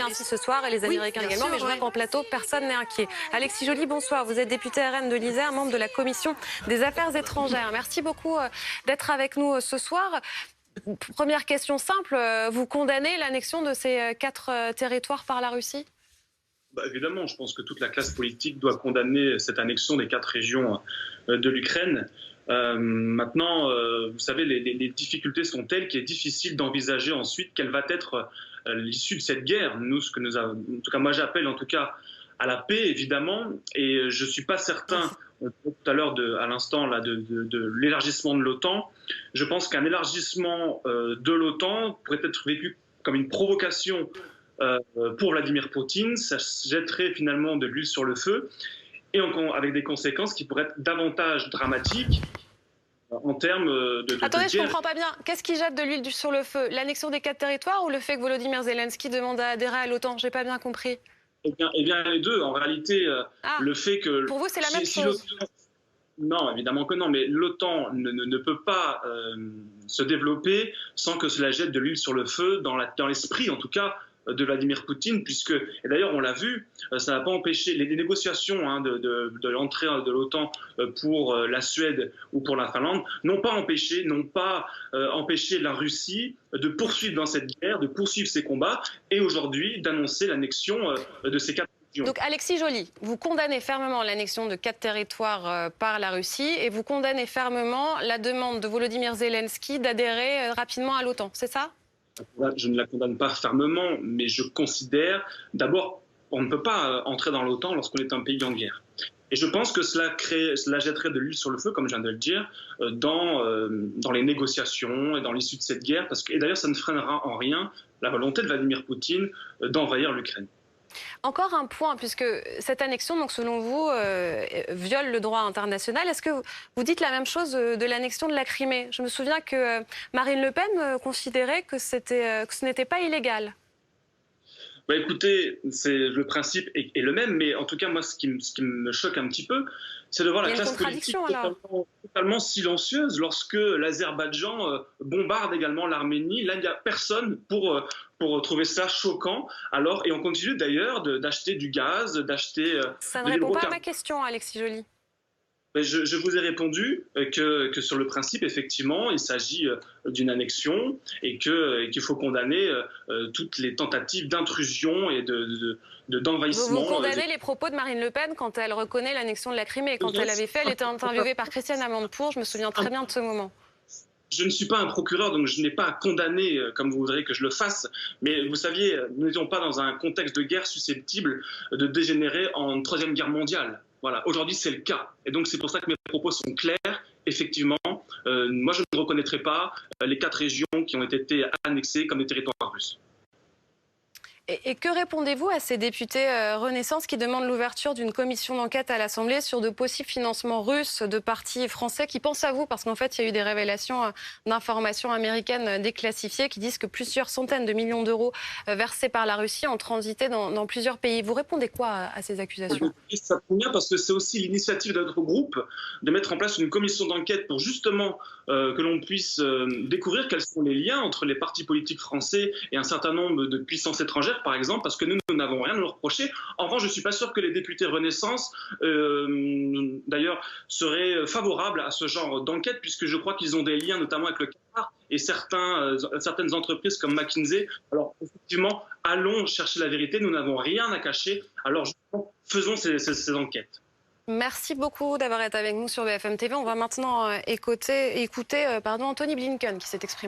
ainsi ce soir et les Américains également, mais je vois qu'en plateau, personne n'est inquiet. Alexis Joly, bonsoir. Vous êtes député RN de l'Isère, membre de la Commission des Affaires étrangères. Merci beaucoup d'être avec nous ce soir. Première question simple, vous condamnez l'annexion de ces 4 territoires par la Russie ? Évidemment, je pense que toute la classe politique doit condamner cette annexion des 4 régions de l'Ukraine. Maintenant, vous savez, les difficultés sont telles qu'il est difficile d'envisager ensuite quelle va être l'issue de cette guerre. Nous, ce que nous avons, en tout cas, moi j'appelle en tout cas à la paix, évidemment, et je suis pas certain. Tout à l'heure, à l'instant, là, de l'élargissement de l'OTAN. Je pense qu'un élargissement de l'OTAN pourrait être vécu comme une provocation pour Vladimir Poutine. Ça jetterait finalement de l'huile sur le feu, et avec des conséquences qui pourraient être davantage dramatiques en termes de Attendez, je ne comprends pas bien. Qu'est-ce qui jette de l'huile sur le feu? L'annexion des 4 territoires ou le fait que Volodymyr Zelensky demande à adhérer à l'OTAN? Je n'ai pas bien compris. Eh bien, les deux. En réalité, le fait que... Pour vous, c'est la même chose? Non, évidemment que non, mais l'OTAN ne peut pas se développer sans que cela jette de l'huile sur le feu, dans l'esprit en tout cas, de Vladimir Poutine, puisque, et d'ailleurs on l'a vu, ça n'a pas empêché les négociations de l'entrée de l'OTAN pour la Suède ou pour la Finlande, n'ont pas empêché la Russie de poursuivre dans cette guerre, de poursuivre ses combats, et aujourd'hui d'annoncer l'annexion de ces 4 régions. Donc Alexis Joly, vous condamnez fermement l'annexion de 4 territoires par la Russie, et vous condamnez fermement la demande de Volodymyr Zelensky d'adhérer rapidement à l'OTAN, c'est ça ? Je ne la condamne pas fermement, mais je considère, d'abord, on ne peut pas entrer dans l'OTAN lorsqu'on est un pays en guerre. Et je pense que cela jetterait de l'huile sur le feu, comme je viens de le dire, dans les négociations et dans l'issue de cette guerre. Et d'ailleurs, ça ne freinera en rien la volonté de Vladimir Poutine d'envahir l'Ukraine. Encore un point, puisque cette annexion, donc selon vous, viole le droit international. Est-ce que vous dites la même chose de l'annexion de la Crimée? Je me souviens que Marine Le Pen considérait que ce n'était pas illégal. Écoutez, le principe est le même, mais en tout cas, moi, ce qui me choque un petit peu, c'est de voir la classe politique totalement silencieuse lorsque l'Azerbaïdjan bombarde également l'Arménie. Là, il n'y a personne pour trouver ça choquant. Et on continue d'ailleurs d'acheter du gaz, d'acheter... Ça ne répond pas à ma question, Alexis Joly. Je vous ai répondu que sur le principe, effectivement, il s'agit d'une annexion et qu'il faut condamner toutes les tentatives d'intrusion et d'envahissement. Vous condamnez les propos de Marine Le Pen quand elle reconnaît l'annexion de la Crimée. Quand elle avait fait, elle était interviewée par Christiane Amanpour. Je me souviens très bien de ce moment. Je ne suis pas un procureur, donc je n'ai pas à condamner comme vous voudrez que je le fasse. Mais vous saviez, nous n'étions pas dans un contexte de guerre susceptible de dégénérer en 3e guerre mondiale. Voilà, aujourd'hui c'est le cas. Et donc c'est pour ça que mes propos sont clairs. Effectivement, moi je ne reconnaîtrai pas les 4 régions qui ont été annexées comme des territoires russes. Et que répondez-vous à ces députés Renaissance qui demandent l'ouverture d'une commission d'enquête à l'Assemblée sur de possibles financements russes de partis français qui pensent à vous? Parce qu'en fait, il y a eu des révélations d'informations américaines déclassifiées qui disent que plusieurs centaines de millions d'euros versés par la Russie ont transité dans plusieurs pays. Vous répondez quoi à ces accusations? Ça tombe bien parce que c'est aussi l'initiative de notre groupe de mettre en place une commission d'enquête pour justement que l'on puisse découvrir quels sont les liens entre les partis politiques français et un certain nombre de puissances étrangères, par exemple, parce que nous n'avons rien à nous reprocher. En revanche, je ne suis pas sûr que les députés Renaissance, d'ailleurs, seraient favorables à ce genre d'enquête, puisque je crois qu'ils ont des liens, notamment avec le Qatar et certaines entreprises comme McKinsey. Alors, effectivement, allons chercher la vérité, nous n'avons rien à cacher, alors faisons ces enquêtes. Merci beaucoup d'avoir été avec nous sur BFM TV. On va maintenant écouter Anthony Blinken qui s'est exprimé.